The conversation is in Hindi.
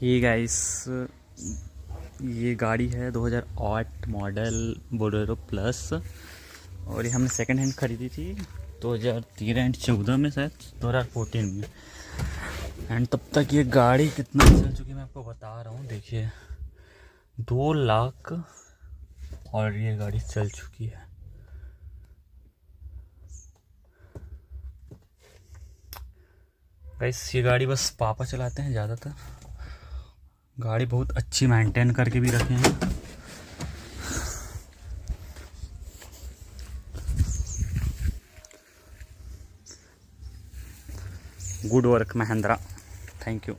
ये गाइस, ये गाड़ी है 2008 मॉडल बोलेरो प्लस। और ये हमने सेकंड हैंड खरीदी थी 2013 एंड 14 में, शायद 2014 में। एंड तब तक ये गाड़ी कितना चल चुकी है मैं आपको बता रहा हूँ। देखिए 2 लाख और ये गाड़ी चल चुकी है। गाइस ये गाड़ी बस पापा चलाते हैं ज़्यादातर। गाड़ी बहुत अच्छी मेंटेन करके भी रखे हैं। Good work Mahindra, thank you.